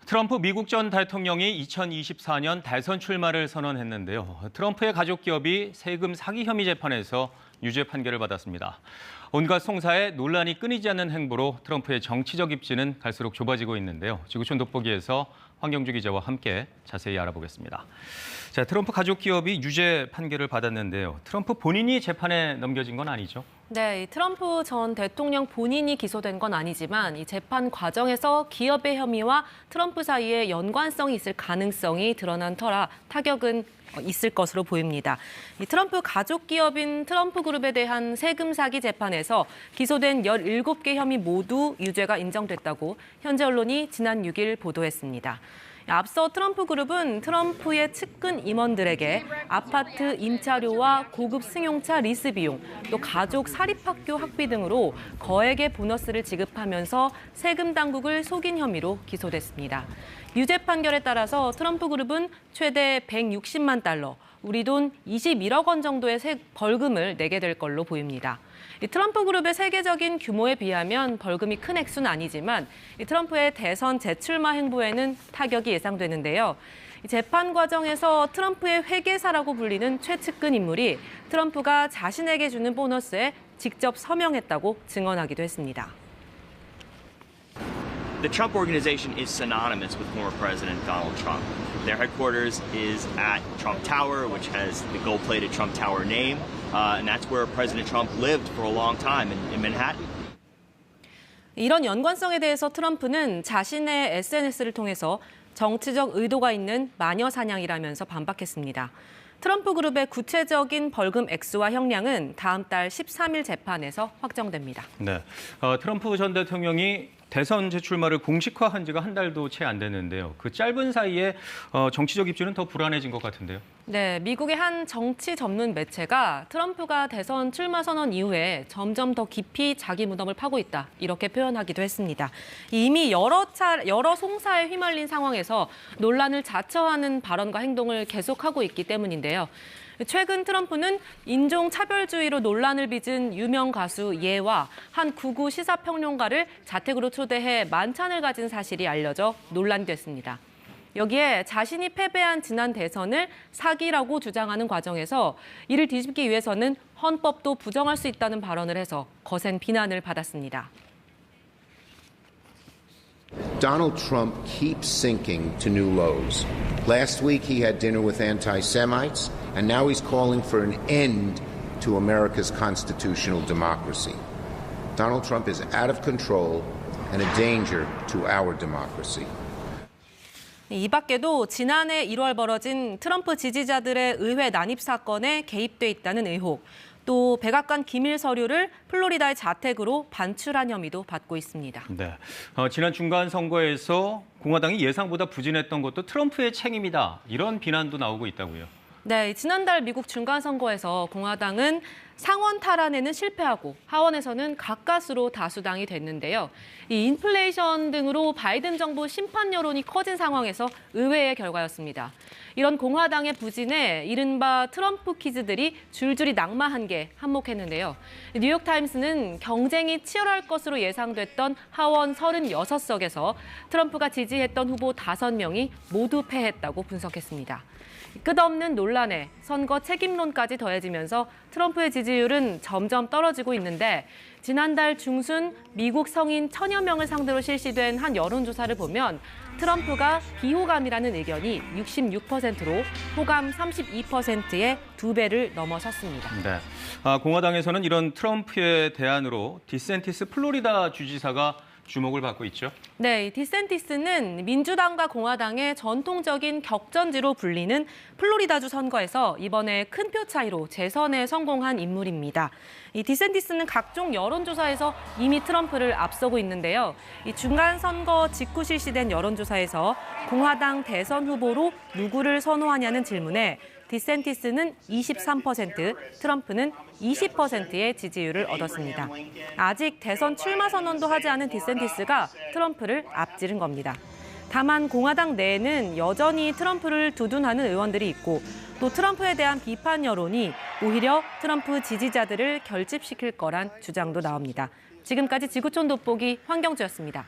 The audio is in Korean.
트럼프 미국 전 대통령이 2024년 대선 출마를 선언했는데요. 트럼프의 가족 기업이 세금 사기 혐의 재판에서 유죄 판결을 받았습니다. 온갖 송사에 논란이 끊이지 않는 행보로 트럼프의 정치적 입지는 갈수록 좁아지고 있는데요. 지구촌 돋보기에서 황경주 기자와 함께 자세히 알아보겠습니다. 자, 트럼프 가족 기업이 유죄 판결을 받았는데요. 트럼프 본인이 재판에 넘겨진 건 아니죠? 네, 트럼프 전 대통령 본인이 기소된 건 아니지만 이 재판 과정에서 기업의 혐의와 트럼프 사이에 연관성이 있을 가능성이 드러난 터라 타격은 있을 것으로 보입니다. 이 트럼프 가족 기업인 트럼프 그룹에 대한 세금 사기 재판에서 기소된 17개 혐의 모두 유죄가 인정됐다고 현지 언론이 지난 6일 보도했습니다. 앞서 트럼프 그룹은 트럼프의 측근 임원들에게 아파트 임차료와 고급 승용차 리스 비용, 또 가족 사립학교 학비 등으로 거액의 보너스를 지급하면서 세금 당국을 속인 혐의로 기소됐습니다. 유죄 판결에 따라서 트럼프 그룹은 최대 160만 달러, 우리 돈 21억 원 정도의 벌금을 내게 될 걸로 보입니다. 트럼프 그룹의 세계적인 규모에 비하면 벌금이 큰 액수는 아니지만 트럼프의 대선 재출마 행보에는 타격이 예상되는데요. 재판 과정에서 트럼프의 회계사라고 불리는 최측근 인물이 트럼프가 자신에게 주는 보너스에 직접 서명했다고 증언하기도 했습니다. The Trump Organization is synonymous with former President Donald Trump. Their headquarters is at Trump Tower, which has the gold-plated Trump Tower name, and that's where President Trump lived for a long time in Manhattan. 이런 연관성에 대해서 트럼프는 자신의 SNS를 통해서 정치적 의도가 있는 마녀 사냥이라면서 반박했습니다. 트럼프 그룹의 구체적인 벌금 액수와 형량은 다음 달 13일 재판에서 확정됩니다. 네, 트럼프 전 대통령이 대선 재출마를 공식화한 지가 한 달도 채 안 됐는데요. 그 짧은 사이에 정치적 입지는 더 불안해진 것 같은데요. 네, 미국의 한 정치 전문 매체가 트럼프가 대선 출마 선언 이후에 점점 더 깊이 자기 무덤을 파고 있다, 이렇게 표현하기도 했습니다. 이미 여러 송사에 휘말린 상황에서 논란을 자처하는 발언과 행동을 계속하고 있기 때문인데요. 최근 트럼프는 인종차별주의로 논란을 빚은 유명 가수 예와 한 구구 시사평론가를 자택으로 초대해 만찬을 가진 사실이 알려져 논란이 됐습니다. 여기에 자신이 패배한 지난 대선을 사기라고 주장하는 과정에서 이를 뒤집기 위해서는 헌법도 부정할 수 있다는 발언을 해서 거센 비난을 받았습니다. Donald Trump keeps sinking to new lows. Last week he had dinner with anti-Semites, and now he's calling for an end to America's constitutional democracy. Donald Trump is out of control and a danger to our democracy. 이 밖에도 지난해 1월 벌어진 트럼프 지지자들의 의회 난입 사건에 개입돼 있다는 의혹, 또 백악관 기밀 서류를 플로리다의 자택으로 반출한 혐의도 받고 있습니다. 네, 지난 중간 선거에서 공화당이 예상보다 부진했던 것도 트럼프의 책임이다, 이런 비난도 나오고 있다고요. 네, 지난달 미국 중간선거에서 공화당은 상원 탈환에는 실패하고 하원에서는 가까스로 다수당이 됐는데요. 이 인플레이션 등으로 바이든 정부 심판 여론이 커진 상황에서 의외의 결과였습니다. 이런 공화당의 부진에 이른바 트럼프 키즈들이 줄줄이 낙마한 게 한몫했는데요. 뉴욕타임스는 경쟁이 치열할 것으로 예상됐던 하원 36석에서 트럼프가 지지했던 후보 5명이 모두 패했다고 분석했습니다. 끝없는 논란에 선거 책임론까지 더해지면서 트럼프의 지지율은 점점 떨어지고 있는데, 지난달 중순 미국 성인 1000여 명을 상대로 실시된 한 여론조사를 보면 트럼프가 비호감이라는 의견이 66%로 호감 32%의 2배를 넘어섰습니다. 네, 공화당에서는 이런 트럼프의 대안으로 디센티스 플로리다 주지사가 주목을 받고 있죠. 네, 디센티스는 민주당과 공화당의 전통적인 격전지로 불리는 플로리다주 선거에서 이번에 큰 표 차이로 재선에 성공한 인물입니다. 이 디센티스는 각종 여론조사에서 이미 트럼프를 앞서고 있는데요. 이 중간 선거 직후 실시된 여론조사에서 공화당 대선 후보로 누구를 선호하냐는 질문에 디센티스는 23%, 트럼프는 20%의 지지율을 얻었습니다. 아직 대선 출마 선언도 하지 않은 디센티스가 트럼프를 앞지른 겁니다. 다만 공화당 내에는 여전히 트럼프를 두둔하는 의원들이 있고, 또 트럼프에 대한 비판 여론이 오히려 트럼프 지지자들을 결집시킬 거란 주장도 나옵니다. 지금까지 지구촌 돋보기 황경주였습니다.